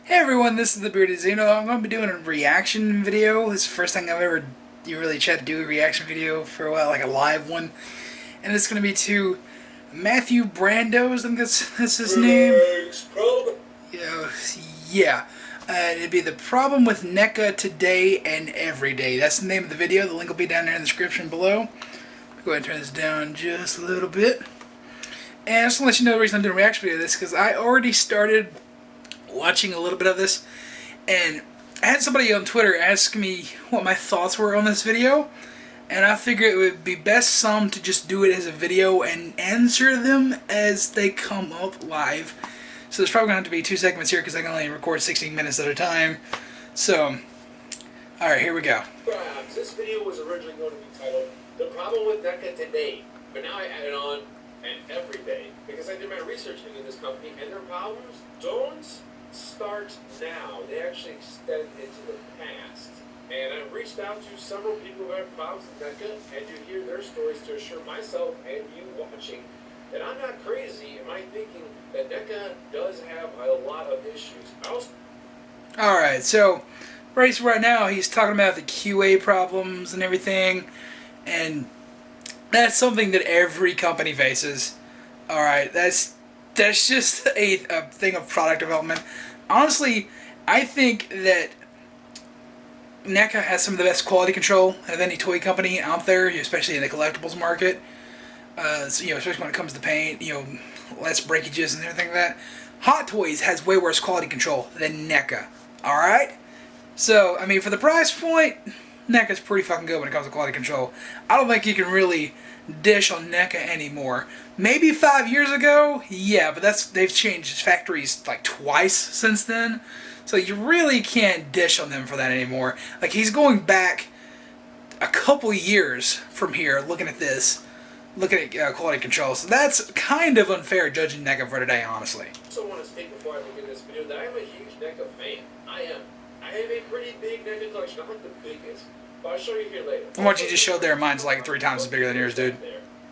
Hey everyone, this is the Bearded Zeno. I'm going to be doing a reaction video. This is the first time I've ever really tried to do a reaction video for a while, like a live one. And it's going to be to Matthew Brando, I think that's his name. Yeah, yeah. It'd be the problem with NECA today and every day. That's the name of the video. The link will be down there in the description below. Go ahead and turn this down just a little bit. And I just want to let you know the reason I'm doing a reaction video to this, because I already started watching a little bit of this, and I had somebody on Twitter ask me what my thoughts were on this video, and I figured it would be best to just do it as a video and answer them as they come up live. So there's probably going to have to be 2 segments here because I can only record 16 minutes at a time. So, alright, here we go. This video was originally going to be titled "The Problem with NECA Today," but now I added on "and every day" because I did my research into this company, and their problems don't start now. They actually extend into the past. And I've reached out to several people who have problems with NECA, and to hear their stories to assure myself and you watching that I'm not crazy in my thinking that NECA does have a lot of issues. Alright, so right now he's talking about the QA problems and everything, and that's something that every company faces. Alright, that's just a thing of product development. Honestly, I think that NECA has some of the best quality control of any toy company out there, especially in the collectibles market. So, especially when it comes to paint, less breakages and everything like that. Hot Toys has way worse quality control than NECA. Alright? So, I mean, for the price point, NECA's pretty fucking good when it comes to quality control. I don't think you can really dish on NECA anymore. Maybe 5 years ago, yeah, but they've changed factories like twice since then. So you really can't dish on them for that anymore. Like, he's going back a couple years from here, looking at this, looking at quality control. So that's kind of unfair judging NECA for today, honestly. I also want to state before I begin this video that I am a huge NECA fan. I am. I have a pretty big NECA collection. I'm like the biggest. But I'll show you here later. From what you just showed there, mine's like 3 times as bigger than yours, dude.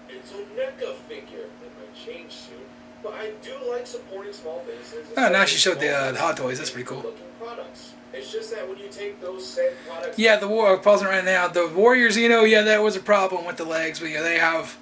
It's a NECA figure that might change soon, but I do like supporting small businesses. Oh, now she showed the Hot Toys. That's pretty cool. Products. It's just that when you take those said products. Yeah, pausing right now. The Warriors, yeah, that was a problem with the legs, but they have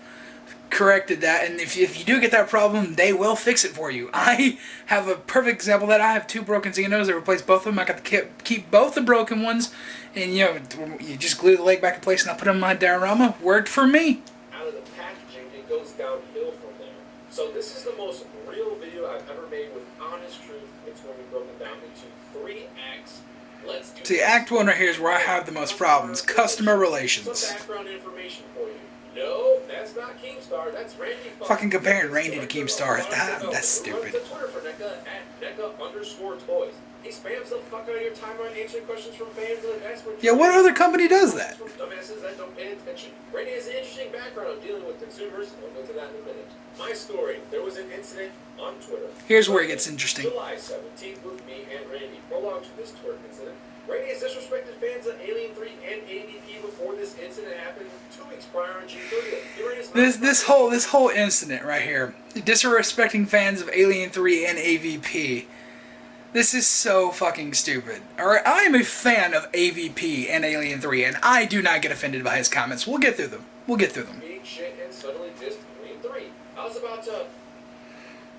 corrected that, and if you do get that problem, they will fix it for you. I have a perfect example of that. I have 2 broken Xenos. They replaced both of them. I got to keep both the broken ones, and you just glue the leg back in place, and I put them in my diorama. Worked for me. Out of the packaging, it goes downhill from there. So this is the most real video I've ever made with honest truth. It's going to be broken down into 3 acts. Let's do See, Act 1 right here is where I have the most problems. Customer relations. Some background information for you. No, that's not Keemstar. That's Randy. Fucking comparing Randy to Keemstar. That's stupid. Run the Twitter for NECA at NECA_toys. He spams the fuck out of your timeline answering questions from fans and experts. Yeah, what other company does that? From dumbasses that don't pay attention. Randy has an interesting background of dealing with consumers. We'll go to that in a minute. My story. There was an incident on Twitter. Here's where it gets interesting. July 17th with me and Randy. Prologue to this Twitter incident. Randy has disrespected fans of Alien 3 and AVP before this incident happened 2 weeks prior on June 30th. This whole incident right here, disrespecting fans of Alien 3 and AVP. This is so fucking stupid. Alright, I am a fan of AVP and Alien 3, and I do not get offended by his comments. We'll get through them. Being shit and suddenly dissed Alien 3. I was about to,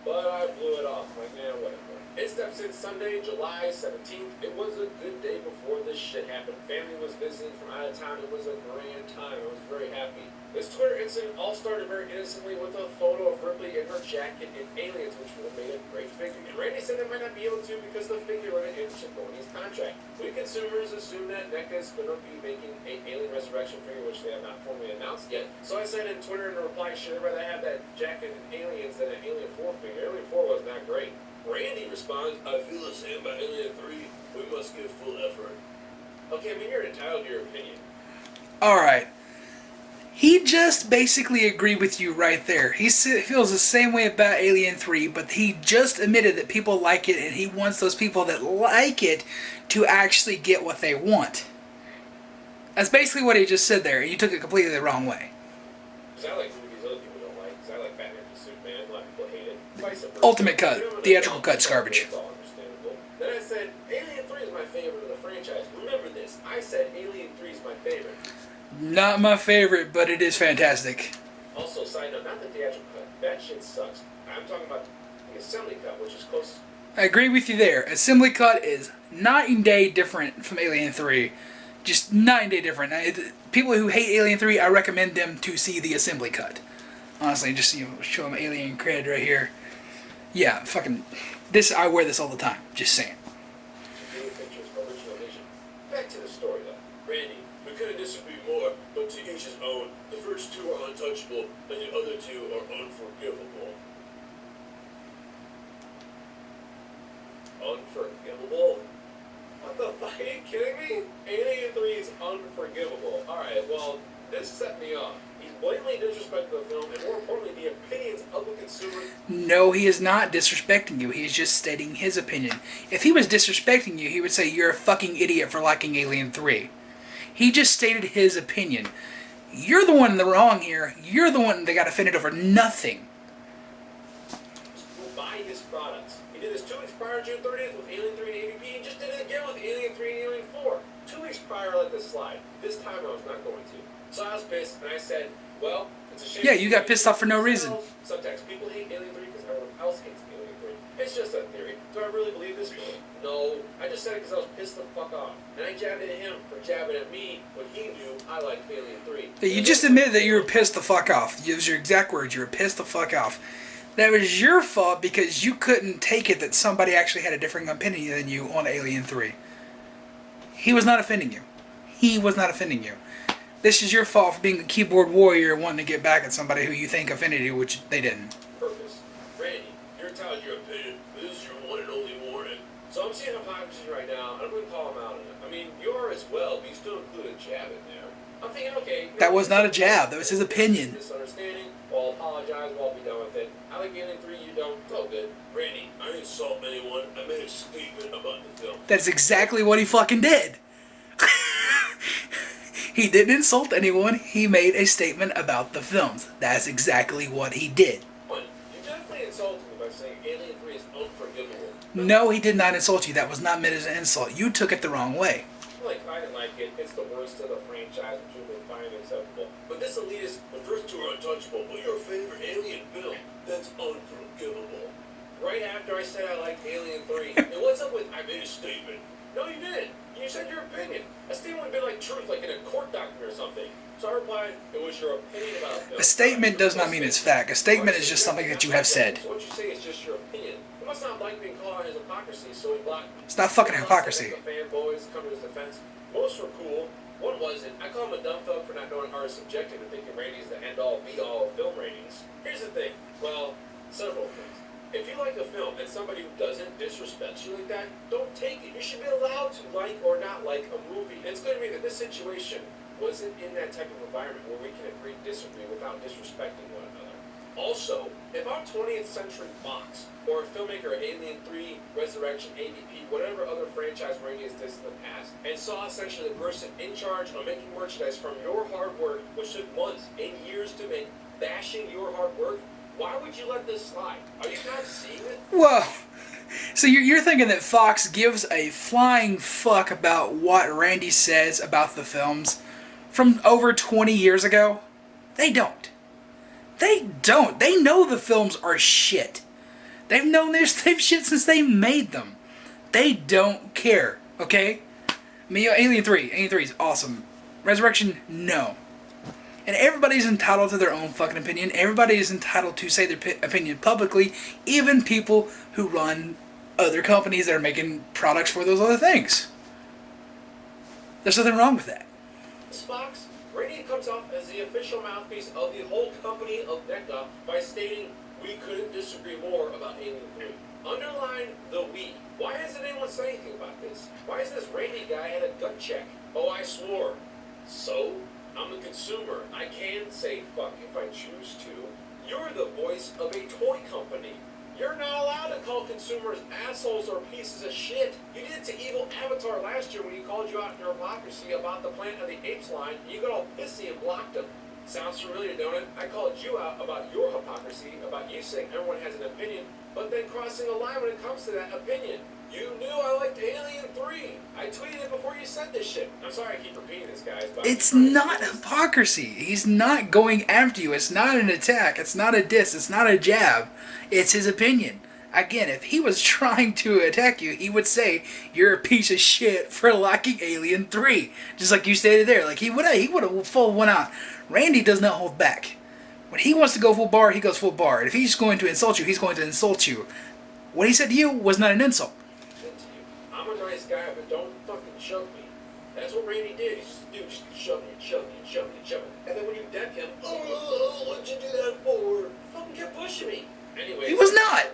but I blew it off. Like, man, whatever. It steps in Sunday, July 17th. It was a good day before this shit happened. Family was visiting from out of town. It was a grand time. I was very happy. This Twitter incident all started very innocently with a photo of Ripley in her jacket in Aliens, which would have made a great figure. And Randy said they might not be able to because the figure limit in Chiponi's contract. We consumers assume that NECA is going to be making an Alien Resurrection figure, which they have not formally announced yet. So I said in Twitter in a reply, should I rather have that jacket in Aliens than an Alien 4 figure? Alien 4 was not great. Randy responds, I feel the same about Alien 3. We must give full effort. Okay, I mean, you're entitled to your opinion. Alright. He just basically agreed with you right there. He feels the same way about Alien 3, but he just admitted that people like it, and he wants those people that like it to actually get what they want. That's basically what he just said there, and you took it completely the wrong way. Because I like movies other people don't like. Because I like Batman v Superman. A lot of people hate it. Ultimate cut. Theatrical cut's garbage. Then I said, said Alien 3 is my favorite of the franchise. Remember this. I said Alien 3 is my favorite. Not my favorite, but it is fantastic. Also, side note, not the theatrical cut. That shit sucks. I'm talking about the assembly cut, which is close. I agree with you there. Assembly cut is night and day different from Alien 3. Just night and day different. People who hate Alien 3, I recommend them to see the assembly cut. Honestly, just show them Alien cred right here. Yeah, fucking... This, I wear this all the time. Just saying. Back to the story, though. Randy, we couldn't disagree more, but to each his own. The first two are untouchable, and the other two are unforgivable. Unforgivable? What the fuck? Are you kidding me? Alien 3 is unforgivable. Alright, well, this set me off. He's blatantly disrespecting the film, and more importantly, the opinions of the consumer. No, he is not disrespecting you. He is just stating his opinion. If he was disrespecting you, he would say you're a fucking idiot for liking Alien 3. He just stated his opinion. You're the one in the wrong here. You're the one that got offended over nothing. Will buy his products. He did this 2 weeks prior to June 30th with Alien 3 and AVP. He just did it again with Alien 3 and Alien 4. 2 weeks prior, I let this slide. This time I was not going to. So I was pissed, and I said, well, it's a shame. Yeah, you got pissed off for no reason. Subtext. People hate Alien 3 because everyone else hates Alien 3. It's just a theory. Do I really believe this? No. I just said it because I was pissed the fuck off. And I jabbed at him for jabbing at me when he knew I liked Alien 3. You just admitted that you were pissed the fuck off. Use your exact words. You were pissed the fuck off. That was your fault because you couldn't take it that somebody actually had a different opinion than you on Alien 3. He was not offending you. He was not offending you. This is your fault for being a keyboard warrior wanting to get back at somebody who you think offended you, which they didn't. Purpose. Randy, you're entitled to your opinion, but this is your one and only warning. So I'm seeing hypocrisy right now, and I'm going to call him out on it. I mean, you are as well, but you still include a jab in there. I'm thinking, okay... That was not a jab. That was his opinion. Misunderstanding. Well, I'll apologize. We'll be done with it. I like Alien 3, you don't. It's all good. Randy, I didn't insult anyone. I made a statement about the film. That's exactly what he fucking did. He didn't insult anyone. He made a statement about the films. That's exactly what he did. But you definitely insulted me by saying Alien 3 is unforgivable. No, he did not insult you. That was not meant as an insult. You took it the wrong way. Like, I didn't like it. It's the worst of the franchise, which you would find acceptable. But this elitist, the first two are untouchable, but your favorite Alien film, that's unforgivable. Right after I said I liked Alien 3, and what's up with, I made a statement? No, you didn't. You said your opinion. A statement would be like truth, like in a court document or something. So I replied, it was your opinion about a film. A statement does not mean it's fact. A statement is just something that you have said. So what you say is just your opinion. He must not like being called out his hypocrisy, so he blocked me. It's not fucking hypocrisy. The fanboys come to his defense. Most were cool. One wasn't. I call him a dumb fuck for not knowing art is subjective and thinking ratings the end-all, be-all of film ratings. Here's the thing. Well, several things. If you like a film and somebody who doesn't disrespect you like that, don't take it. You should be allowed to like or not like a movie. And it's going to be that this situation wasn't in that type of environment where we can agree to disagree without disrespecting one another. Also, if I'm 20th Century Fox or a filmmaker at Alien 3, Resurrection, AVP, whatever other franchise Randy has done in the past, and saw essentially the person in charge of making merchandise from your hard work, which took months and years to make, bashing your hard work, why would you let this slide? Are you not seeing it? Whoa. So you're thinking that Fox gives a flying fuck about what Randy says about the films from over 20 years ago? They don't. They don't. They know the films are shit. They've known they're shit since they made them. They don't care, okay? I mean, Alien 3 is awesome. Resurrection, no. And everybody's entitled to their own fucking opinion. Everybody is entitled to say their opinion publicly, even people who run other companies that are making products for those other things. There's nothing wrong with that. Fox, Randy comes off as the official mouthpiece of the whole company of NECA by stating, we couldn't disagree more about Alien 3. Underline the we. Why hasn't anyone said anything about this? Why is this Randy guy had a gut check? Oh, I swore. So? I'm a consumer. I can say fuck if I choose to. You're the voice of a toy company. You're not allowed to call consumers assholes or pieces of shit. You did it to Evil Avatar last year when he called you out in your hypocrisy about the Planet of the Apes line, and you got all pissy and blocked him. Sounds familiar, don't it? I called you out about your hypocrisy, about you saying everyone has an opinion, but then crossing a line when it comes to that opinion. You knew I liked Alien. I tweeted it before you said this shit. I'm sorry I keep repeating this, guys, but It's not hypocrisy. He's not going after you. It's not an attack. It's not a diss. It's not a jab. It's his opinion. Again, if he was trying to attack you, he would say you're a piece of shit for liking Alien 3. Just like you stated there. Like he would have full one out. Randy does not hold back. When he wants to go full bar, he goes full bar. And if he's going to insult you, he's going to insult you. What he said to you was not an insult. I'm a nice guy, but don't fucking shove me. That's what Randy did. He just shove me and shove me and shove me and shove me. And then when you deck him, what'd you do that for? Fucking kept pushing me. Anyway, He was not.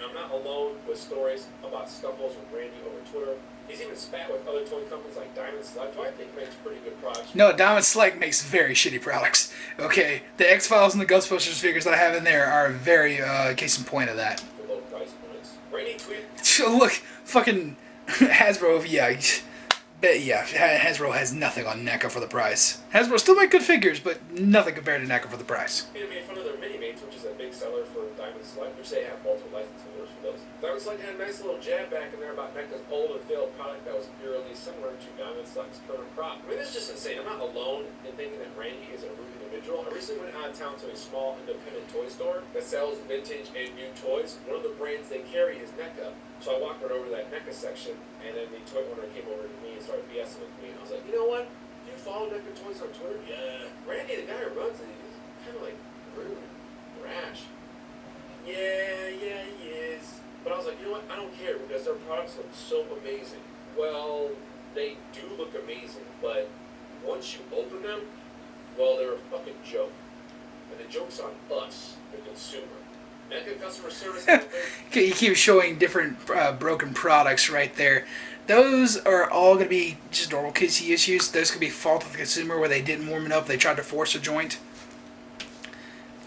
I'm not alone with stories about scuffles with Randy over Twitter. He's even spat with other toy companies like Diamond Slug, who I think makes pretty good products. No, Diamond Slug makes very shitty products. Okay, the X-Files and the Ghostbusters figures that I have in there are very case in point of that. For low price points. Randy tweeted. Look, fucking Hasbro, yeah. Hasbro has nothing on NECA for the price. Hasbro still make good figures, but nothing compared to NECA for the price. He made fun of their mini-mates, which is a big seller for Diamond Slug, which they have multiple license holders for those. Diamond Slug had a nice little jab back in there about NECA's old and failed product that was eerily similar to Diamond Slug's current crop. I mean, this is just insane. I'm not alone in thinking that Randy is a rude individual. I recently went out of town to a small independent toy store that sells vintage and new toys. One of the brands they carry is NECA. So I walked right over to that NECA section, and then the toy owner came over to me and started BSing with me. And I was like, you know what? Do you follow NECA Toys on Twitter? Yeah. Randy, the guy who runs it, he's kind of like rude, rash. Yeah, he is. But I was like, you know what? I don't care because their products look so amazing. Well, they do look amazing, but once you open them, well, they're a fucking joke. And the joke's on us, the consumer. NECA customer service. You keep showing different broken products right there. Those are all going to be just normal QC issues. Those could be fault of the consumer where they didn't warm it up, they tried to force a joint.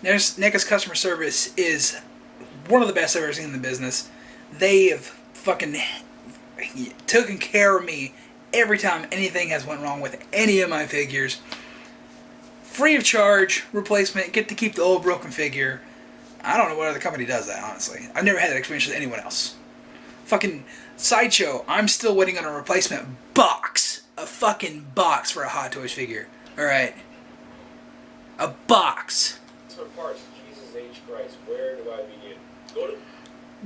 NECA's customer service is one of the best I've ever seen in the business. They have fucking taken care of me every time anything has went wrong with any of my figures. Free of charge, replacement, get to keep the old broken figure. I don't know what other company does that, honestly. I've never had that experience with anyone else. Fucking Sideshow, I'm still waiting on a replacement box. A fucking box for a Hot Toys figure. Alright. A box. Parts, Jesus H. Christ, where do I begin? Go to...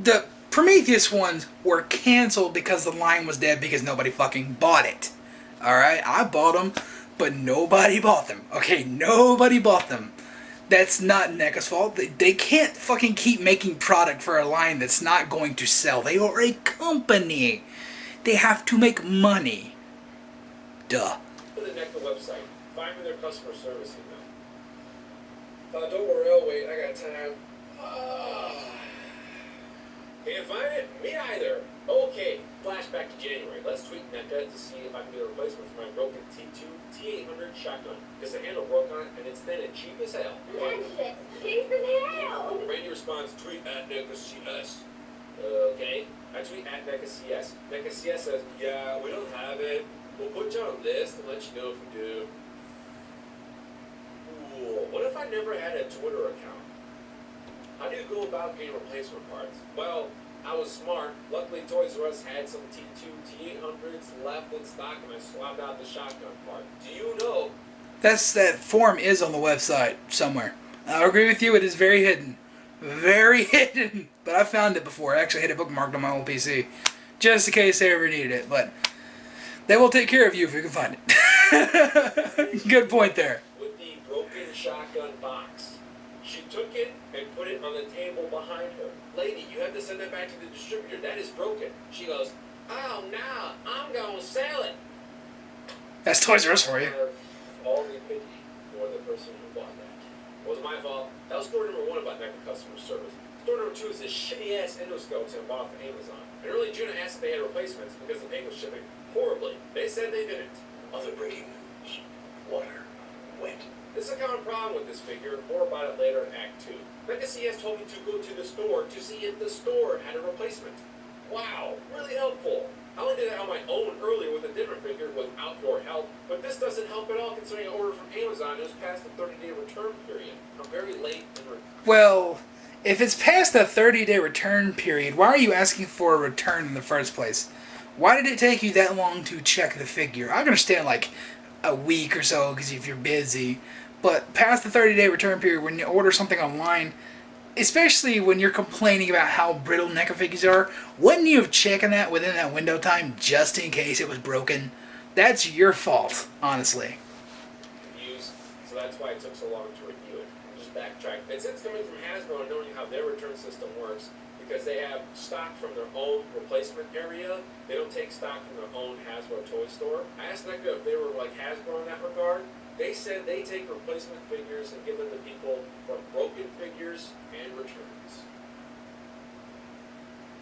The Prometheus ones were canceled because the line was dead because nobody fucking bought it. Alright? I bought them, but nobody bought them. Okay, nobody bought them. That's not NECA's fault. They can't fucking keep making product for a line that's not going to sell. They are a company. They have to make money. Duh. Go to the NECA website. Find me their customer service email. Don't worry, I'll wait. I got time. Can't find it? Me either. Okay, flashback to January. Let's tweet NECA to see if I can get a replacement for my broken T2 T800 shotgun. Because the handle broke on it and it's thin and cheap as hell. That shit's cheap as hell. Randy responds, tweet at NECA CS. Okay. I tweet at NECA CS. NECA CS says, yeah, we don't have it. We'll put you on a list and let you know if we do. Ooh, what if I never had a Twitter account? How do you go about getting replacement parts? Well, I was smart. Luckily, Toys R Us had some T2 T800s left in stock, and I swapped out the shotgun part. Do you know? That form is on the website somewhere. I agree with you. It is very hidden. Very hidden. But I found it before. I actually had it bookmarked on my old PC. Just in case they ever needed it. But they will take care of you if you can find it. Good point there. With the broken shotgun box. She took it and put it on the table behind her. Lady, you have to send that back to the distributor. That is broken. She goes, oh no, I'm going to sell it. That's Toys R Us for you. All the pity for the person who bought that. It wasn't my fault. That was story number 1 about NECA customer service. Story number 2 is this shitty-ass endoskeleton bought off of Amazon. In early June, I asked if they had replacements because the thing was shipping horribly. They said they didn't. Other breaking news. Water. Wet. This is a common problem with this figure. More about it later in Act 2. NECA CS told me to go to the store to see if the store had a replacement. Wow, really helpful. I only did that on my own earlier with a different figure without your help, but this doesn't help at all considering I ordered from Amazon. It was past the 30-day return period. I'm very late in Well, if it's past the 30-day return period, why are you asking for a return in the first place? Why did it take you that long to check the figure? I understand like a week or so because if you're busy, but past the 30-day return period when you order something online, especially when you're complaining about how brittle NECA figures are, wouldn't you have checked that within that window time just in case it was broken? That's your fault, honestly. Used, so that's why it took so long to review it. Just backtrack. And since coming from Hasbro and knowing how their return system works, because they have stock from their own replacement area, they don't take stock from their own Hasbro toy store. I asked NECA if they were like Hasbro in that regard. They said they take replacement figures and give them to people from broken figures and returns.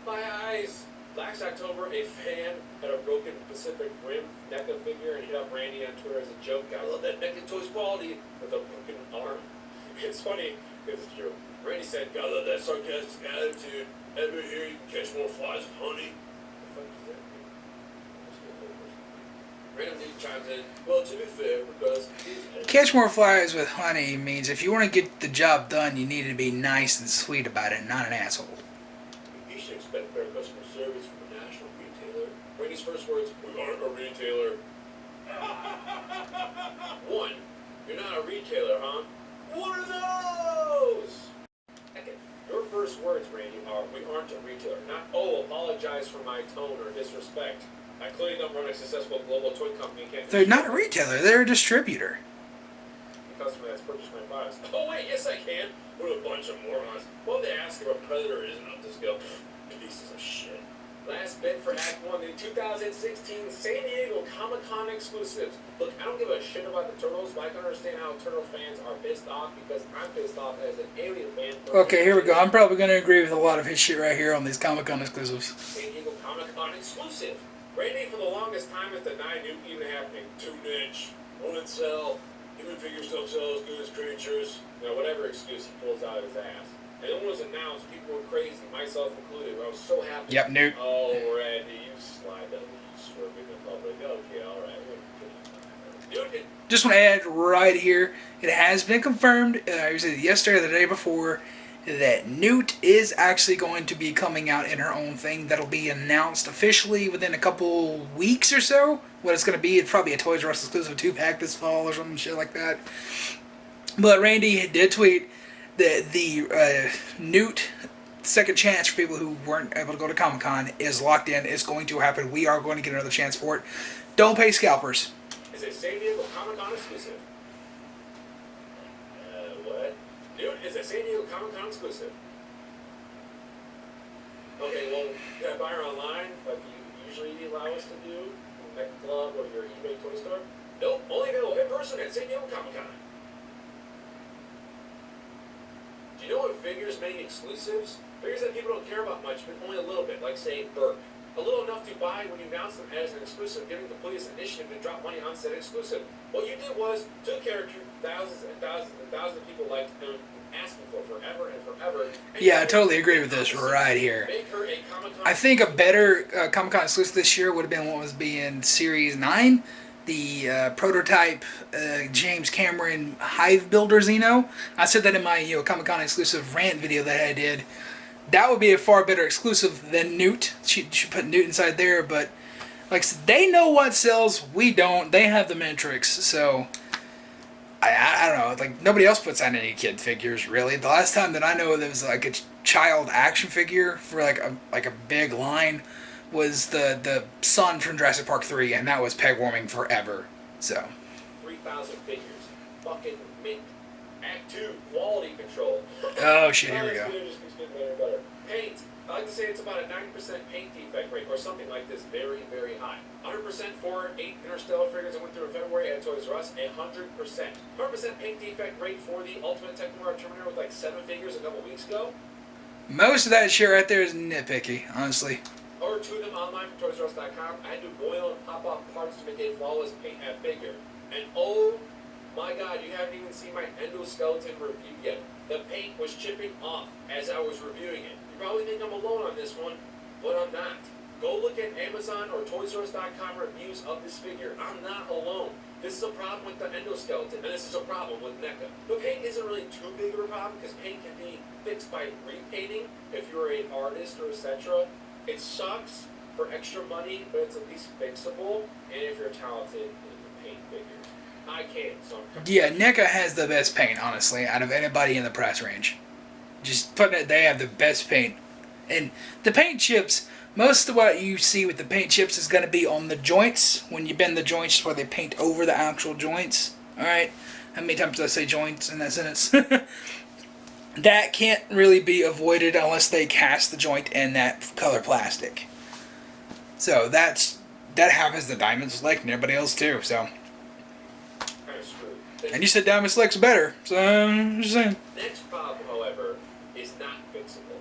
My eyes! Last October, a fan had a broken Pacific Rim NECA figure and hit up Randy on Twitter as a joke. I love that NECA Toys quality with a broken arm. It's funny because it's true. Randy said, "God, love that sarcastic attitude. Ever hear you can catch more flies with honey?" The fuck does that mean? Random dude chimes in. Well, to be fair, because Catch more flies with honey means if you want to get the job done, you need to be nice and sweet about it, not an asshole. you should expect better customer service from a national retailer. Randy's first words: "We aren't a retailer." One, you're not a retailer, huh? One of those. Second, your first words, Randy, are "we aren't a retailer," not "oh, apologize for my tone or disrespect. I clearly don't run a successful global toy company. Can't They're not a retailer, they're a distributor. the customer that's purchased my products." Oh wait, yes I can. What a bunch of morons. Well, they ask if a predator isn't up to scale. Pieces of shit. Last bid for Act 1, the 2016 San Diego Comic-Con exclusives. Look, I don't give a shit about the Turtles, but I can understand how Turtle fans are pissed off because I'm pissed off as an Alien fan. Okay, here we go. I'm probably going to agree with a lot of his shit right here on these Comic-Con exclusives. San Diego Comic-Con exclusive. Randy for the longest time has denied it even happening. Too niche, won't sell, human figures don't sell as good as creatures. You know, whatever excuse he pulls out of his ass. And when it was announced, people were crazy, myself included. I was so happy. Yep, Newt. Oh, Randy, you slide that little swerving in public. Okay, alright. Newt, Just want to add right here, it has been confirmed, I was yesterday or the day before, that Newt is actually going to be coming out in her own thing. That'll be announced officially within a couple weeks or so. What it's going to be, it's probably a Toys R Us exclusive 2-pack this fall or some shit like that. But Randy did tweet that the Newt second chance for people who weren't able to go to Comic-Con is locked in. It's going to happen. We are going to get another chance for it. Don't pay scalpers. is a San Diego Comic-Con exclusive. What? Newt is a San Diego Comic-Con exclusive. Okay, well, you gotta buy her online, like you usually allow us to do, Mech Club or your eBay toy store. Nope, only available in person at San Diego Comic-Con. Do you know what figures make exclusives? Figures that people don't care about much, but only a little bit, like say Burke. A little enough to buy when you announce them as an exclusive, giving the police initiative to drop money on said exclusive. What you did was, took character thousands and thousands and thousands of people liked and asking for forever and forever. And Yeah, I totally agree with this right here. Make her a Comic-Con. I think a better Comic-Con exclusive this year would have been what was being Series 9. The prototype James Cameron Hive Builder Xeno. I said that in my Comic-Con exclusive rant video that I did. That would be a far better exclusive than Newt. She put Newt inside there, but like I said, they know what sells. We don't. They have the metrics, so I don't know. Like nobody else puts out any kid figures really. The last time that I know there was like a child action figure for like a big line was the son from Jurassic Park 3, and that was peg warming forever. So 3,000 figures. Fucking mint. Act 2, quality control. oh shit, here we go. It just keeps getting better and better. Paint. I like to say it's about a 90% paint defect rate, or something like this, very, very high. 100% for 8 Interstellar figures that went through in February at Toys R Us, 100%. 100% paint defect rate for the Ultimate Technoir Terminator with like 7 figures a couple weeks ago. Most of that shit right there is nitpicky, honestly. Ordered 2 of them online from ToysRUs.com. I had to boil and pop off parts to make a flawless paint figure. And oh my god, you haven't even seen my endoskeleton review yet. The paint was chipping off as I was reviewing it. You probably think I'm alone on this one, but I'm not. Go look at Amazon or ToysRUs.com reviews of this figure. I'm not alone. This is a problem with the endoskeleton, and this is a problem with NECA. The paint isn't really too big of a problem because paint can be fixed by repainting if you're an artist or etc. It sucks for extra money, but it's at least fixable. And if you're talented, you can paint figures. I can't, so I'm Yeah, NECA has the best paint, honestly, out of anybody in the price range. Just putting it, they have the best paint. And the paint chips, most of what you see with the paint chips is going to be on the joints. When you bend the joints where they paint over the actual joints. Alright? How many times did I say joints in that sentence? That can't really be avoided unless they cast the joint in that color plastic. So that happens to Diamond Select and everybody else too, so. kind of screwed. And you said Diamond Select's better, so I'm just saying. Next problem, however, is not fixable.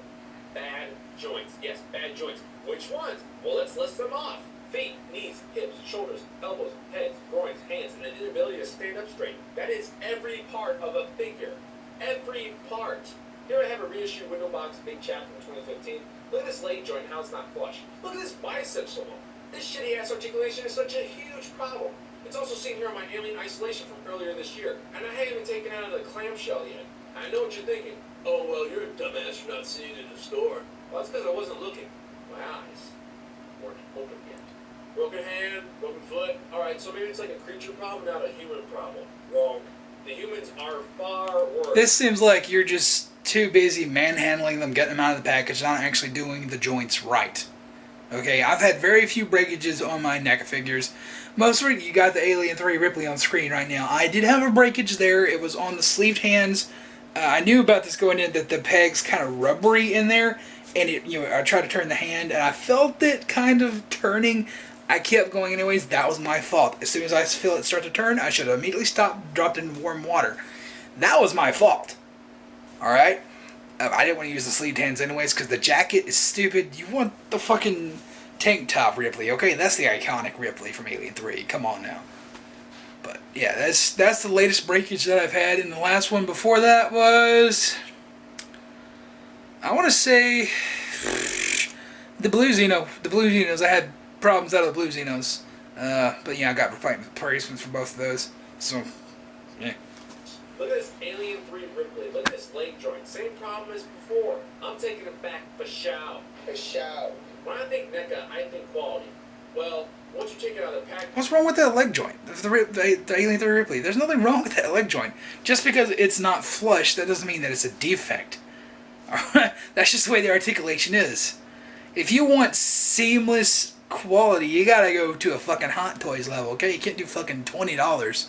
Bad joints. Yes, bad joints. Which ones? Well, let's list them off. Feet, knees, hips, shoulders, elbows, heads, groins, hands, and an inability to stand up straight. That is every part of a figure. Every part. Here I have a reissued window box big chap from 2015. Look at this leg joint, how it's not flush. Look at this biceps alone. This shitty ass articulation is such a huge problem. It's also seen here on my alien isolation from earlier this year, and I haven't even taken it out of the clamshell yet. I know what you're thinking. Oh, well, you're a dumbass for not seeing it in the store. Well, that's because I wasn't looking. My eyes weren't open yet. Broken hand, broken foot. Alright, so maybe it's like a creature problem, not a human problem. Wrong. The humans are far worse. This seems like you're just too busy manhandling them, getting them out of the package, not actually doing the joints right. Okay, I've had very few breakages on my NECA figures. Most of it, you got the Alien 3 Ripley on screen right now. I did have a breakage there. It was on the sleeved hands. I knew about this going in, that the peg's kind of rubbery in there, and I tried to turn the hand, and I felt it kind of turning. I kept going anyways. That was my fault. As soon as I feel it start to turn, I should have immediately stopped, dropped in warm water. That was my fault. Alright? I didn't want to use the sleeved hands anyways, because the jacket is stupid. You want the fucking tank top Ripley, okay? That's the iconic Ripley from Alien 3. Come on now. But, yeah, that's the latest breakage that I've had. And the last one before that was, I want to say, the Blue Xeno. The Blue Xenos. I had problems out of the Blue Xenos. But, yeah, I got replacements for both of those. So, yeah. Look at this Alien 3 Ripley. Look at this leg joint. Same problem as before. I'm taking it back for show. For show. When I think NECA, I think quality. Well, once you take it out of the package... What's wrong with that leg joint? The Alien 3 Ripley. There's nothing wrong with that leg joint. Just because it's not flush, that doesn't mean that it's a defect. That's just the way the articulation is. If you want seamless quality, you gotta go to a fucking Hot Toys level, okay? You can't do fucking $20.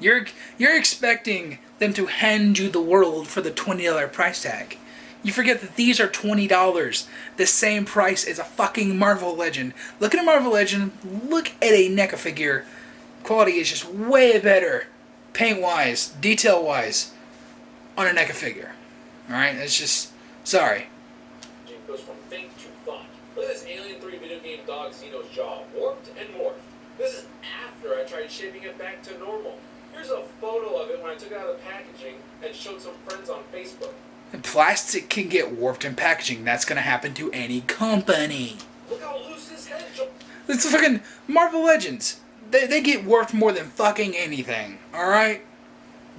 You're expecting them to hand you the world for the $20 price tag. You forget that these are $20. The same price as a fucking Marvel Legend. Look at a Marvel Legend. Look at a NECA figure. Quality is just way better. Paint-wise, detail-wise, on a NECA figure. Alright? It's just... Sorry. It goes from think to thought. Look at this Alien 3 video game dog Xeno's jaw. Warped and morphed. This is after I tried shaping it back to normal. Here's a photo of it when I took it out of the packaging and showed some friends on Facebook. And plastic can get warped in packaging. That's going to happen to any company. Look how loose his head is. It's fucking Marvel Legends. They get warped more than fucking anything. Alright?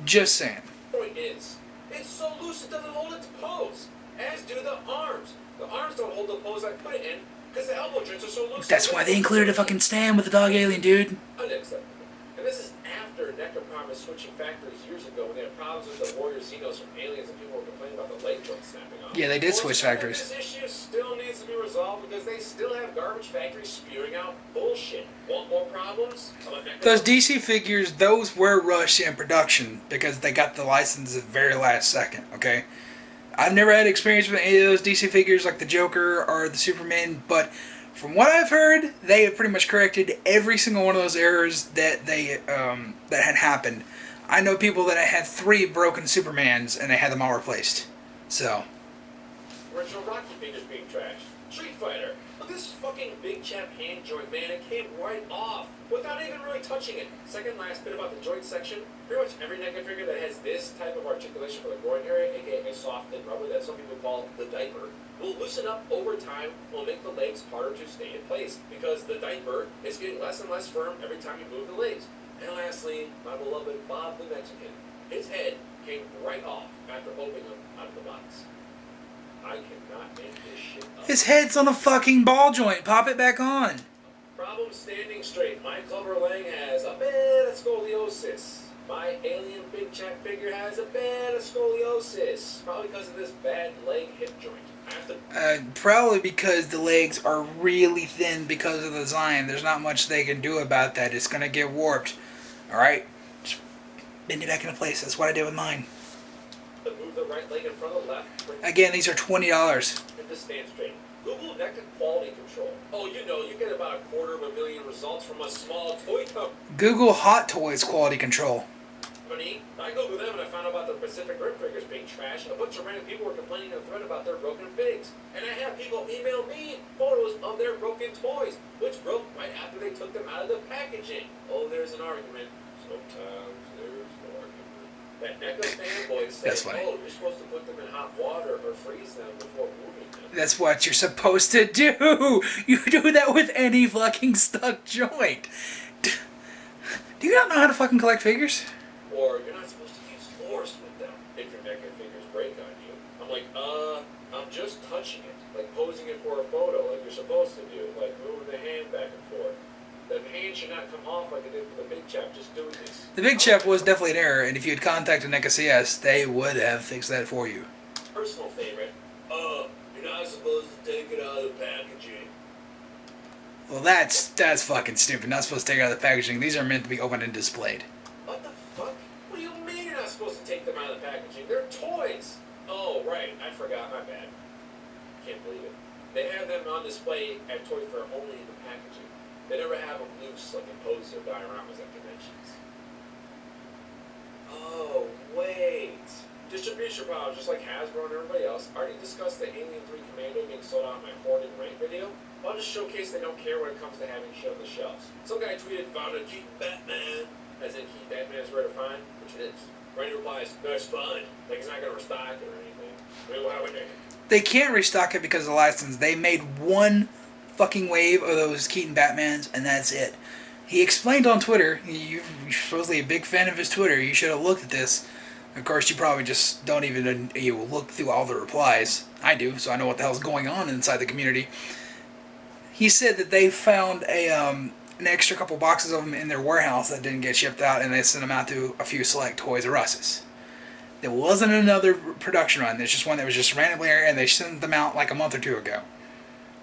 Just saying. Point is, it's so loose it doesn't hold its pose. As do the arms. The arms don't hold the pose I put it in because the elbow joints are so loose. That's why they included a fucking stand with the dog alien, dude. Unacceptable. And this is after NECA promised switching factories years ago when they had problems with the Warrior Xenos from Aliens and people were complaining about the leg joint snapping off. Yeah, they did switch factories. This issue still needs to be resolved because they still have garbage factories spewing out bullshit. Want more problems? Those DC figures, those were rushed in production because they got the license at the very last second, okay? I've never had experience with any of those DC figures like the Joker or the Superman, but from what I've heard, they have pretty much corrected every single one of those errors that that had happened. I know people that had 3 broken Supermans and they had them all replaced. So. Original Rocky figures being trashed. Street Fighter. Look at this fucking big chap hand joint, man. It came right off without even really touching it. Second last bit about the joint section. Pretty much every NECA figure that has this type of articulation for the groin area, aka a soft thin rubber that some people call the diaper, will loosen up over time, will make the legs harder to stay in place because the diaper is getting less and less firm every time you move the legs. And lastly, my beloved Bob the Mexican. His head came right off after opening him out of the box. I cannot make this shit up. His head's on a fucking ball joint. Pop it back on. Problem standing straight. My Clubber Lang has a bit of scoliosis. My alien Big Jack figure has a bit of scoliosis. Probably because of this bad leg hip joint. I have to... Probably because the legs are really thin because of the design. There's not much they can do about that. It's going to get warped. Alright? Just bend it back into place. That's what I did with mine. Move the right leg in front of the left. Again, these are $20. And just stand straight. Google NECA quality control. Oh, you know, you get about 250,000 results from a small toy company. Google Hot Toys quality control. I Googled them and I found out about the Pacific Rim figures being trashed. A bunch of random people were complaining on a thread about their broken figs. And I have people email me photos of their broken toys, which broke right after they took them out of the packaging. Oh, there's an argument. Sometimes there's no argument. That NECA fanboys say, oh, you're supposed to put them in hot water or freeze them before moving them. That's what you're supposed to do. You do that with any fucking stuck joint. Do you not know how to fucking collect figures? Or you're not supposed to use force with them if your NECA figures break on you. I'm like, I'm just touching it. Like posing it for a photo like you're supposed to do. Like moving the hand back and forth. The hand should not come off like it did for the Big Chap just doing this. The Big Chap was definitely an error, and if you had contacted NECA CS, they would have fixed that for you. Personal favorite. You're not supposed to take it out of the packaging. Well, that's fucking stupid. Not supposed to take it out of the packaging. These are meant to be opened and displayed. What the fuck? What do you mean you're not supposed to take them out of the packaging? They're toys. Oh, right. I forgot. My bad. Can't believe it. They have them on display at Toy Fair only in the packaging. They never have them loose like in poses or dioramas at conventions. Oh, wait. Distribution problems, just like Hasbro and everybody else. Already discussed the Alien 3 Commando being sold out in my Hoarded Rank video. I'll just showcase they don't care when it comes to having shit on the shelves. Some guy tweeted, found a Keaton Batman. As in Keaton Batman is rare to find, which it is. Randy replies, nice find. Like he's not going to restock it or anything. I mean, why would they? They can't restock it because of the license. They made one fucking wave of those Keaton Batmans, and that's it. He explained on Twitter, you're supposedly a big fan of his Twitter, you should have looked at this. Of course, you probably just don't even look through all the replies. I do, so I know what the hell's going on inside the community. He said that they found an extra couple boxes of them in their warehouse that didn't get shipped out, and they sent them out to a few select Toys R Us's. There wasn't another production run. There's just one that was just randomly there, and they sent them out like a month or two ago.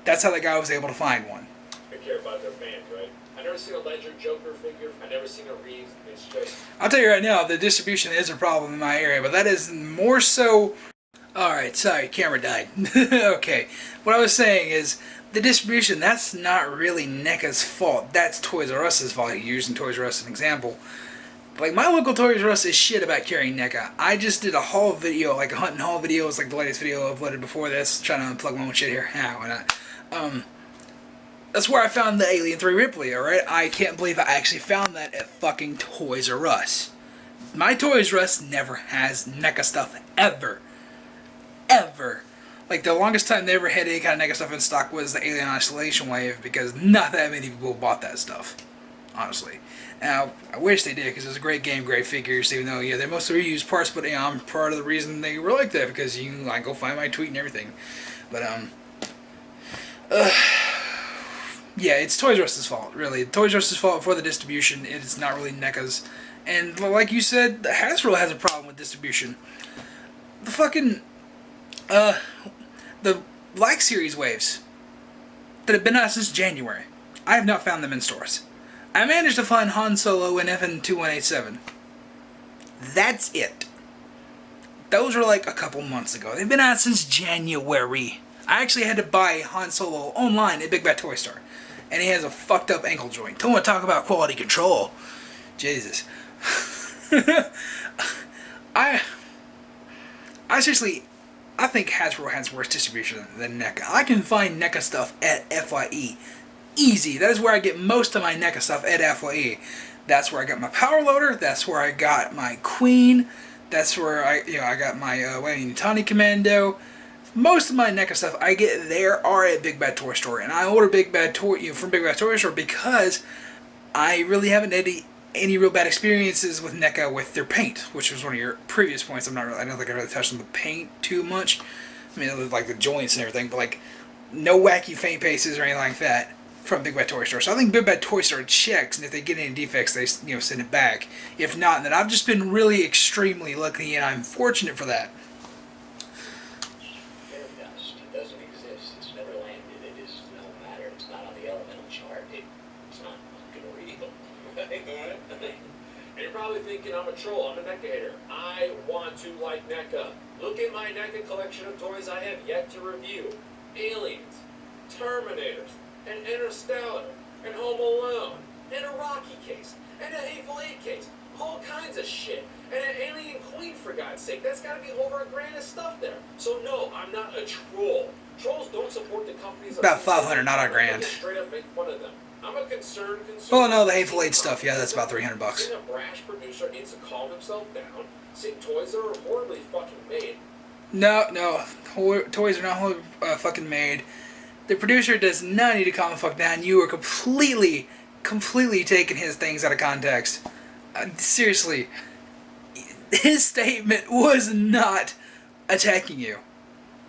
That's how the guy was able to find one. They care about their fans, right? I've never seen a Ledger Joker figure. I've never seen a Reeves. It's just... I'll tell you right now, the distribution is a problem in my area, but that is more so... Alright, sorry, camera died. Okay, what I was saying is, the distribution, that's not really NECA's fault. That's Toys R Us's fault. Using Toys R Us as an example. Like, my local Toys R Us is shit about carrying NECA. I just did a haul video, like a hunt and haul video. It was like the latest video uploaded before this. Trying to unplug my own shit here. Why not? That's where I found the Alien 3 Ripley, alright? I can't believe I actually found that at fucking Toys R Us. My Toys R Us never has NECA stuff, ever. Ever. Like, the longest time they ever had any kind of NECA stuff in stock was the Alien Isolation Wave, because not that many people bought that stuff, honestly. Now, I wish they did, because it was a great game, great figures, even though, yeah, they're mostly reused parts, but yeah, I'm part of the reason they were like that, because I go find my tweet and everything. But, yeah, it's Toys R Us's fault, really. Toys R Us's fault for the distribution. It's not really NECA's. And like you said, Hasbro has a problem with distribution. The fucking, the Black Series waves that have been out since January, I have not found them in stores. I managed to find Han Solo in FN2187. That's it. Those were like a couple months ago. They've been out since January. I actually had to buy Han Solo online at Big Bad Toy Store. And he has a fucked up ankle joint. Don't want to talk about quality control. Jesus. I seriously, I think Hasbro has worse distribution than NECA. I can find NECA stuff at FYE. Easy. That is where I get most of my NECA stuff, at FYE. That's where I got my Power Loader. That's where I got my Queen. That's where I got my Wayne Commando. Most of my NECA stuff I get there are at Big Bad Toy Store, and I order Big Bad Toy from Big Bad Toy Store because I really haven't had any real bad experiences with NECA with their paint, which was one of your previous points. I don't think I really touched on the paint too much, I mean, like the joints and everything, but like no wacky faint paces or anything like that from Big Bad Toy Store. So I think Big Bad Toy Store checks, and if they get any defects, they send it back. If not, then I've just been really extremely lucky, and I'm fortunate for that. Air dust. It doesn't exist. It's never landed. It is no matter. It's not on the elemental chart. It's not fucking real. And you're probably thinking I'm a troll, I'm a NECA hater. I want to like NECA. Look at my NECA collection of toys I have yet to review. Aliens, Terminators, and Interstellar, and Home Alone, and a Rocky case, and a Hateful Eight case. All kinds of shit. And an Alien Queen, for God's sake. That's gotta be over $1,000 of stuff there. So no, I'm not a troll. Trolls don't support the companies... About 500, not a grand. Straight up make fun of them. I'm a concerned consumer. Oh no, the Hateful Eight stuff, yeah, that's about $300. Seeing a brash producer needs to calm himself down. Seeing toys that are horribly fucking made. No, toys are not fucking made. The producer does not need to calm the fuck down. You are completely taking his things out of context. Seriously, his statement was not attacking you.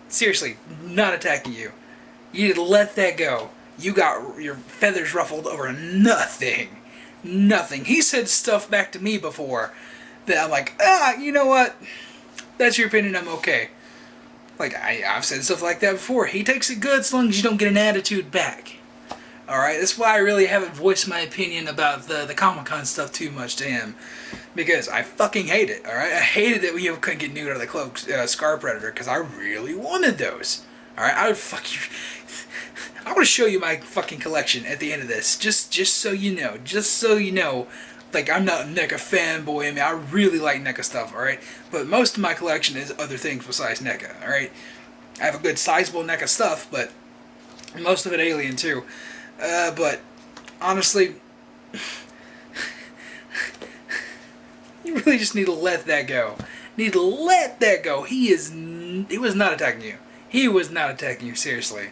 Seriously, not attacking you. You need to let that go. You got your feathers ruffled over nothing. Nothing. He said stuff back to me before that I'm like, you know what? That's your opinion, I'm okay. Like, I've said stuff like that before. He takes it good as long as you don't get an attitude back. Alright, that's why I really haven't voiced my opinion about the Comic-Con stuff too much to him. Because I fucking hate it, alright? I hated that we couldn't get nude out of the cloak, Scar Predator, because I really wanted those. Alright, I would fuck you... I want to show you my fucking collection at the end of this, just so you know. Just so you know, like, I'm not a NECA fanboy. I mean, I really like NECA stuff, alright? But most of my collection is other things besides NECA, alright? I have a good sizable NECA stuff, but most of it Alien, too. But, honestly, you really just need to let that go. Need to let that go. He was not attacking you. He was not attacking you, seriously.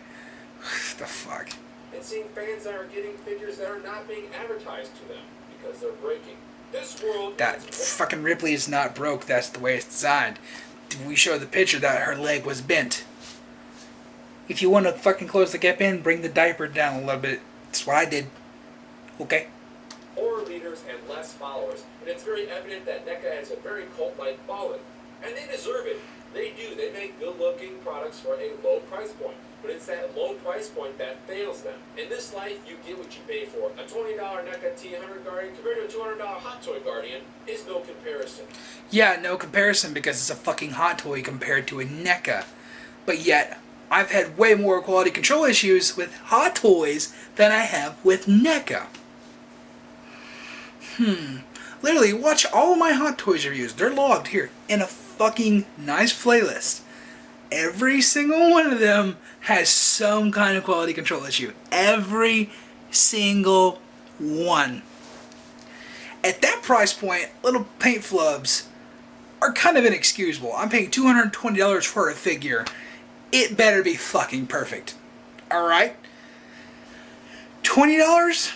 What the fuck? And seeing fans that are getting figures that are not being advertised to them because they're breaking. This world... That fucking Ripley is not broke. That's the way it's designed. We show the picture that her leg was bent. If you want to fucking close the gap in, bring the diaper down a little bit. That's what I did. Okay? Horror leaders and less followers. And it's very evident that NECA has a very cult-like following. And they deserve it. They do. They make good-looking products for a low price point. But it's that low price point that fails them. In this life, you get what you pay for. A $20 NECA T100 Guardian compared to a $200 Hot Toy Guardian is no comparison. Yeah, no comparison because it's a fucking Hot Toy compared to a NECA. But yet, I've had way more quality control issues with Hot Toys than I have with NECA. Literally, watch all of my Hot Toys reviews. They're logged here in a fucking nice playlist. Every single one of them has some kind of quality control issue. Every single one. At that price point, little paint flubs are kind of inexcusable. I'm paying $220 for a figure. It better be fucking perfect. Alright? $20?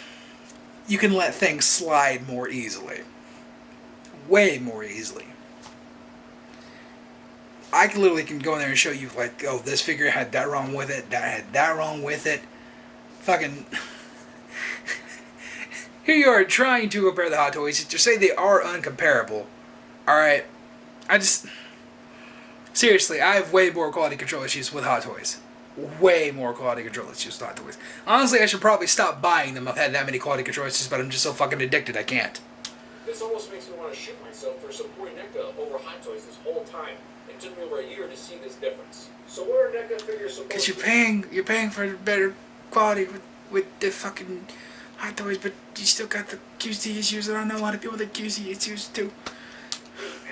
You can let things slide more easily. Way more easily. I literally can go in there and show you, like, oh, this figure had that wrong with it, that had that wrong with it. Fucking... Here you are trying to compare the Hot Toys to say they are uncomparable. Alright? Seriously, I have way more quality control issues with Hot Toys. Way more quality control issues with Hot Toys. Honestly, I should probably stop buying them. I've had that many quality control issues, but I'm just so fucking addicted I can't. This almost makes me want to shoot myself for supporting NECA over Hot Toys this whole time. It took me over a year to see this difference. So what are NECA figures supposed to Because you're paying for better quality with the fucking Hot Toys, but you still got the QC issues, and I know a lot of people that QC issues too.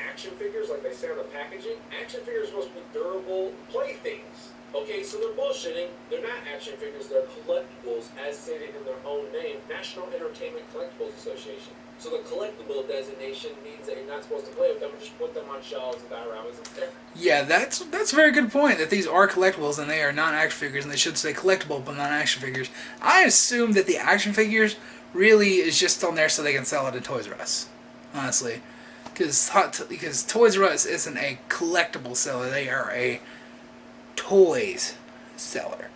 Action figures, like they say on the packaging, action figures are supposed to be durable playthings. Okay, so they're bullshitting. They're not action figures, they're collectibles, as stated in their own name, National Entertainment Collectibles Association. So the collectible designation means that you're not supposed to play with them and just put them on shelves and dioramas instead. Yeah, that's a very good point, that these are collectibles and they are non-action figures, and they should say collectible but non-action figures. I assume that the action figures really is just on there so they can sell it at Toys R Us, honestly. Because Toys R Us isn't a collectible seller, they are a toys seller.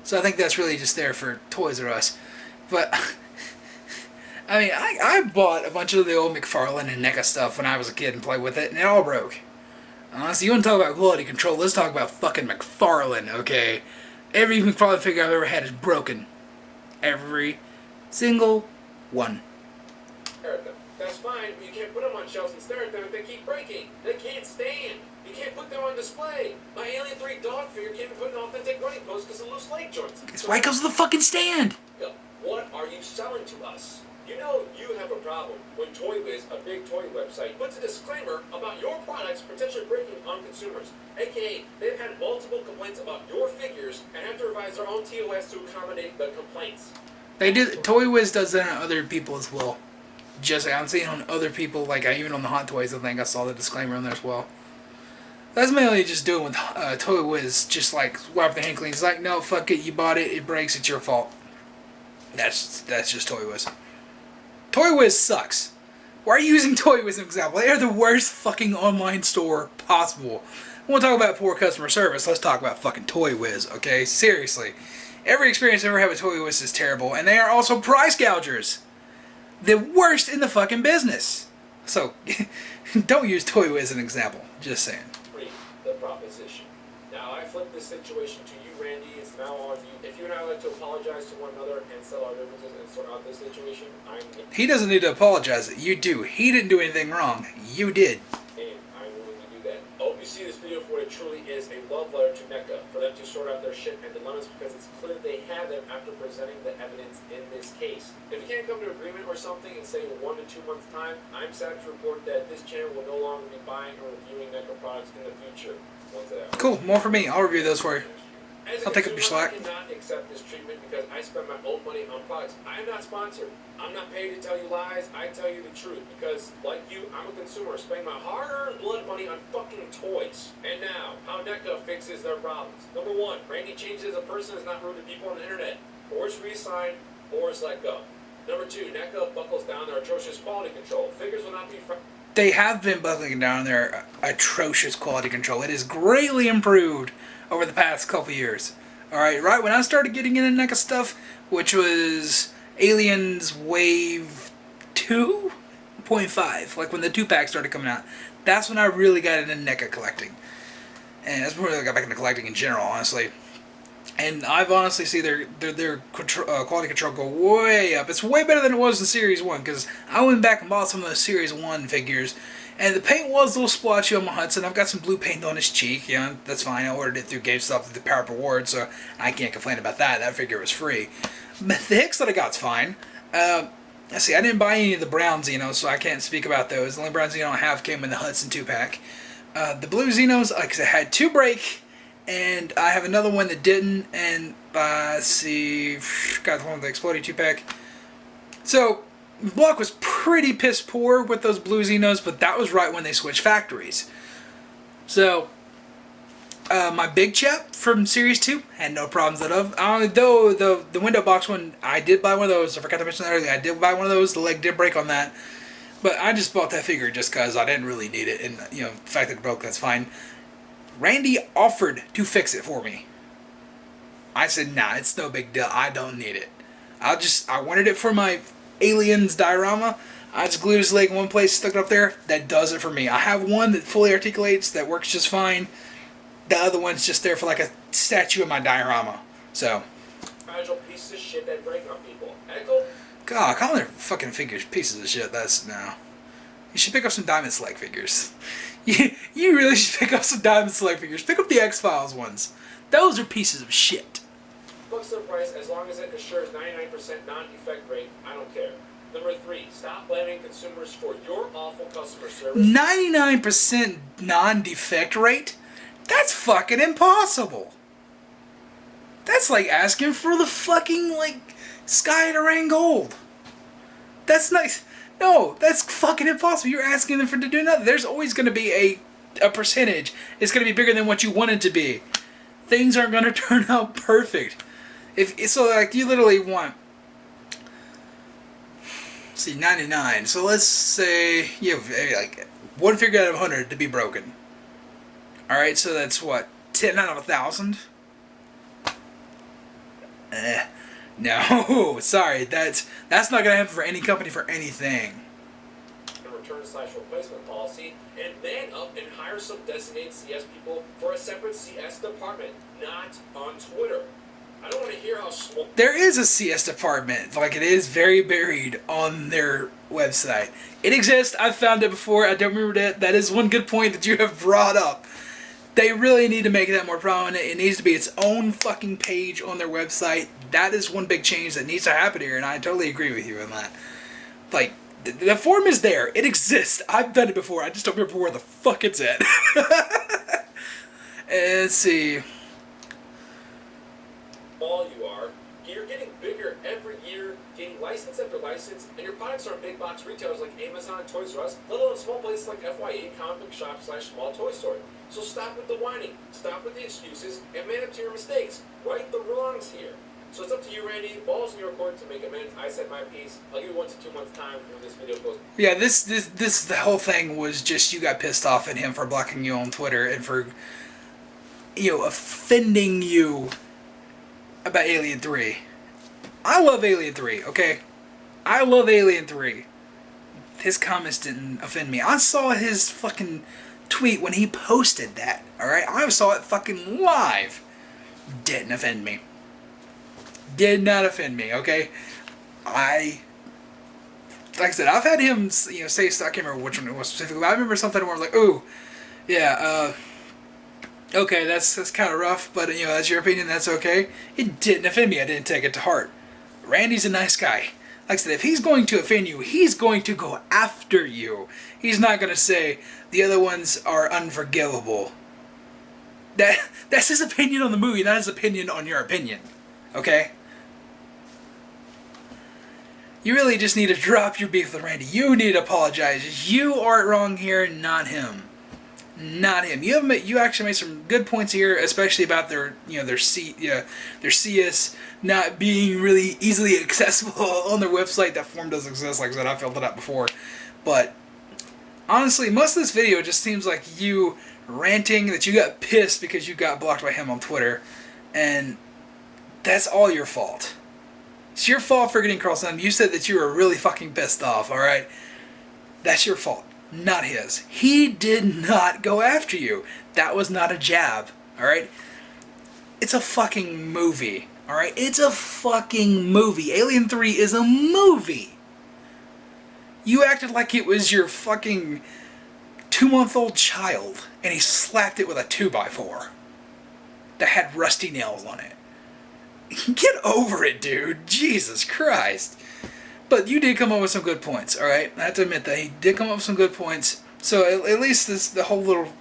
So I think that's really just there for Toys R Us. But I mean, I bought a bunch of the old McFarlane and NECA stuff when I was a kid and played with it, and it all broke. Honestly, you want to talk about quality control, let's talk about fucking McFarlane, okay? Every McFarlane figure I've ever had is broken. Every single one. That's fine, but you can't put them on shelves and stare at them if they keep breaking. They can't stand. You can't put them on display. My Alien 3 dog figure can't be put in authentic running post because of loose leg joints. It's why it goes to the fucking stand. What are you selling to us? You know you have a problem when ToyWiz, a big toy website, puts a disclaimer about your products potentially breaking on consumers. AKA, they've had multiple complaints about your figures and have to revise their own TOS to accommodate the complaints. They do. ToyWiz does that on other people as well. Just I'm seeing on other people, like even on the Hot Toys, I think I saw the disclaimer on there as well. That's mainly just doing with ToyWiz, just like wipe the hand clean. It's like, no, fuck it, you bought it, it breaks, it's your fault. That's just ToyWiz. ToyWiz sucks. Why are you using ToyWiz as an example? They are the worst fucking online store possible. I want to talk about poor customer service. Let's talk about fucking ToyWiz, okay? Seriously. Every experience I've ever had with ToyWiz is terrible, and they are also price gougers. The worst in the fucking business. So, don't use ToyWiz as an example. Just saying. The proposition. Now, I flip this situation to you, Randy. It's now on you. If you and I would like to apologize to one another and settle our differences and sort out this situation, I'm... He doesn't need to apologize. You do. He didn't do anything wrong. You did. And I'm willing to do that. I hope you see this video for what it truly is, a love letter to NECA, for them to sort out their shit and dilemmas, because it's clear they have them after presenting the evidence in this case. If you can't come to agreement or something in, say, 1 to 2 months' time, I'm sad to report that this channel will no longer be buying or reviewing NECA products in the future. Cool, more for me. I'll review those for you. I'll take up your slack. I cannot accept this treatment because I spend my own money on products. I am not sponsored. I'm not paid to tell you lies. I tell you the truth because, like you, I'm a consumer spending my hard-earned blood money on fucking toys. And now, how NECA fixes their problems. Number 1, Randy changes as a person is not rude to people on the internet. Or is re-signed, or is let go. Number 2, NECA buckles down their atrocious quality control. Figures will not be... They have been buckling down their atrocious quality control. It is greatly improved over the past couple years. Alright, right when I started getting into NECA stuff, which was Aliens Wave 2.5, like when the 2-pack started coming out, that's when I really got into NECA collecting. And that's when I got back into collecting in general, honestly. And I've honestly seen their quality control go way up. It's way better than it was in Series 1, because I went back and bought some of those Series 1 figures, and the paint was a little splotchy on my Hudson. I've got some blue paint on his cheek, yeah, that's fine. I ordered it through GameStop through the Power Up Rewards, so I can't complain about that. That figure was free. But the Hicks that I got's fine. Let's see, I didn't buy any of the brown Xenos, so I can't speak about those. The only brown Xeno I have came in the Hudson 2-pack. The blue Xenos, like I said, had 2 break, and I have another one that didn't, and let's see, got one with the exploding 2-pack. So, Block was pretty piss poor with those blue Xenos, but that was right when they switched factories. So, my big chap from Series 2 had no problems at all. Though the window box one, I did buy one of those. I forgot to mention that earlier. I did buy one of those. The leg did break on that. But I just bought that figure just because I didn't really need it. And, you know, the fact that it broke, that's fine. Randy offered to fix it for me. I said, nah, it's no big deal. I don't need it. I wanted it for my Aliens diorama. I just glued his leg in one place, stuck it up there. That does it for me. I have one that fully articulates, that works just fine. The other one's just there for like a statue of my diorama. So. Fragile pieces of shit that break on people. Echo? God, calling their fucking figures pieces of shit, that's no. You should pick up some Diamond Select figures. You really should pick up some Diamond Select figures. Pick up the X-Files ones. Those are pieces of shit. What's the price as long as it assures 99% non-defect rate? I don't care. Number 3, stop blaming consumers for your awful customer service. 99% non-defect rate? That's fucking impossible. That's like asking for the fucking, like, sky to rain gold. That's nice. No, that's fucking impossible. You're asking them to do nothing. There's always going to be a percentage. It's going to be bigger than what you want it to be. Things aren't going to turn out perfect. So, like, you literally want, let's see, 99. So let's say you have like one figure out of 100 to be broken. Alright, so that's what? 10 out of 1,000. No, sorry, that's not gonna happen for any company for anything. Return/replacement policy, and man up and hire some designated CS people for a separate CS department, not on Twitter. I don't want to hear how small. There is a CS department, like it is very buried on their website. It exists. I've found it before. I don't remember that. That is one good point that you have brought up. They really need to make that more prominent. It needs to be its own fucking page on their website. That is one big change that needs to happen here, and I totally agree with you on that. Like, the form is there. It exists. I've done it before. I just don't remember where the fuck it's at. Let's see. All you are, you're getting bigger every year, getting license after license, and your products are in big box retailers like Amazon and Toys R Us, let alone small places like FYE, comic book shop / small toy store. So stop with the whining, stop with the excuses, and man up to your mistakes. Right the wrongs here. So it's up to you, Randy. Balls in your court to make amends. I said my piece. I'll give you 1 to 2 months time when this video goes. Yeah, this the whole thing was just you got pissed off at him for blocking you on Twitter and for, you know, offending you about Alien 3. I love Alien 3, okay? I love Alien 3. His comments didn't offend me. I saw his fucking tweet when he posted that, alright? I saw it fucking live. Didn't offend me. Did not offend me, okay? Like I said, I've had him, you know, say, I can't remember which one it was specifically, but I remember something where like, ooh, yeah, okay, that's kind of rough, but, you know, that's your opinion, that's okay. It didn't offend me, I didn't take it to heart. Randy's a nice guy. Like I said, if he's going to offend you, he's going to go after you. He's not going to say, the other ones are unforgivable. That's his opinion on the movie, not his opinion on your opinion. Okay? You really just need to drop your beef with Randy. You need to apologize. You are wrong here, not him. Not him. You actually made some good points here, especially about their CS not being really easily accessible on their website. That form doesn't exist. Like I said, I filled it out before. But honestly, most of this video just seems like you ranting that you got pissed because you got blocked by him on Twitter, and that's all your fault. It's your fault for getting crossed on. You said that you were really fucking pissed off, alright? That's your fault, not his. He did not go after you. That was not a jab, alright? It's a fucking movie, alright? It's a fucking movie. Alien 3 is a movie. You acted like it was your fucking 2-month-old child, and he slapped it with a 2x4 that had rusty nails on it. Get over it, dude. Jesus Christ. But you did come up with some good points, alright? I have to admit that he did come up with some good points. So at least the whole little,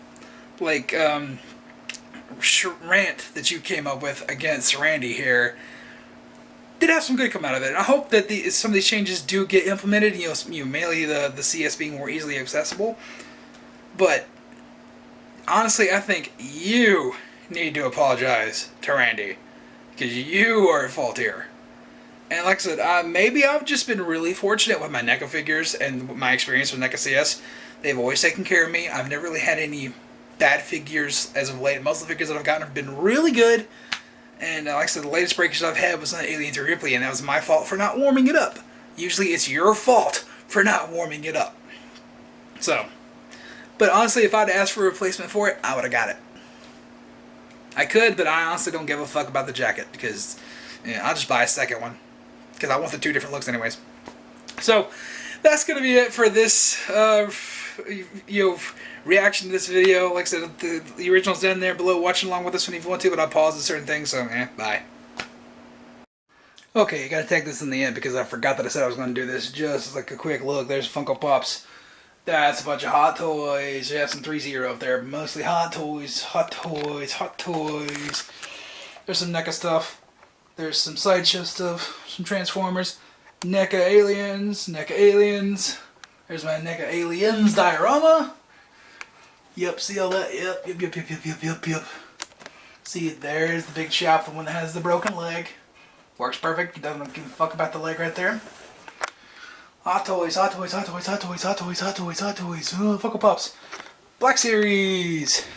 like, rant that you came up with against Randy here did have some good come out of it. And I hope that some of these changes do get implemented, you know, mainly the CS being more easily accessible. But honestly, I think you need to apologize to Randy, because you are at fault here. And like I said, maybe I've just been really fortunate with my NECA figures and my experience with NECA CS. They've always taken care of me. I've never really had any bad figures as of late. Most of the figures that I've gotten have been really good. And like I said, the latest breakage I've had was on Alien 3 Ripley, and that was my fault for not warming it up. Usually it's your fault for not warming it up. So, but honestly, if I'd asked for a replacement for it, I would have got it. I could, but I honestly don't give a fuck about the jacket, because I'll just buy a second one, because I want the 2 different looks anyways. So that's going to be it for this reaction to this video. Like I said, the original's down there below. Watch along with this one if you want to, but I paused at certain things, so bye. Okay, you got to take this in the end because I forgot that I said I was going to do this. Just like a quick look, there's Funko Pops. That's a bunch of Hot Toys. We have some 3-0 up there. Mostly Hot Toys, Hot Toys, Hot Toys. There's some NECA stuff. There's some Sideshow stuff. Some Transformers. NECA Aliens. NECA Aliens. There's my NECA Aliens diorama. Yep, see all that? Yep. See, there's the big shop, the one that has the broken leg. Works perfect. Doesn't give a fuck about the leg right there. Hot Toys, Hot Toys, Hot Toys, Hot Toys, Hot Toys, Hot Toys, Hot Toys. Oh, Funko Pops. Black Series.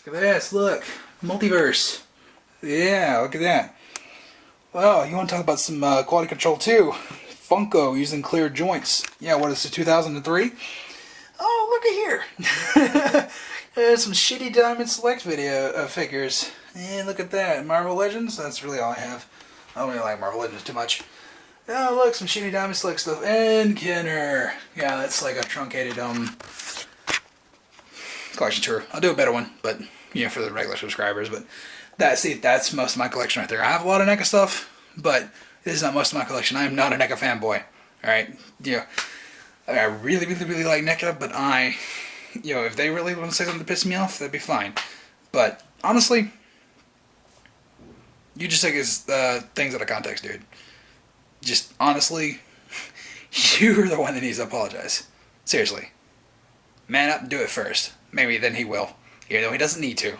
Look at this, look. Multiverse. Yeah, look at that. Well, you want to talk about some quality control too. Funko using clear joints. Yeah, what is it, 2003? Oh, look at here. There's some shitty Diamond Select video figures. And look at that. Marvel Legends? That's really all I have. I don't really like Marvel Legends too much. Oh, look, some shitty Diamond Select stuff. And Kenner. Yeah, that's like a truncated collection tour. I'll do a better one, but for the regular subscribers. But that's most of my collection right there. I have a lot of NECA stuff, but this is not most of my collection. I am not a NECA fanboy. Alright? I really, really, really like NECA, but if they really want to say something to piss me off, that'd be fine. But honestly, you just take his things out of context, dude. Just honestly, you're the one that needs to apologize. Seriously. Man up and do it first. Maybe then he will. Even though he doesn't need to.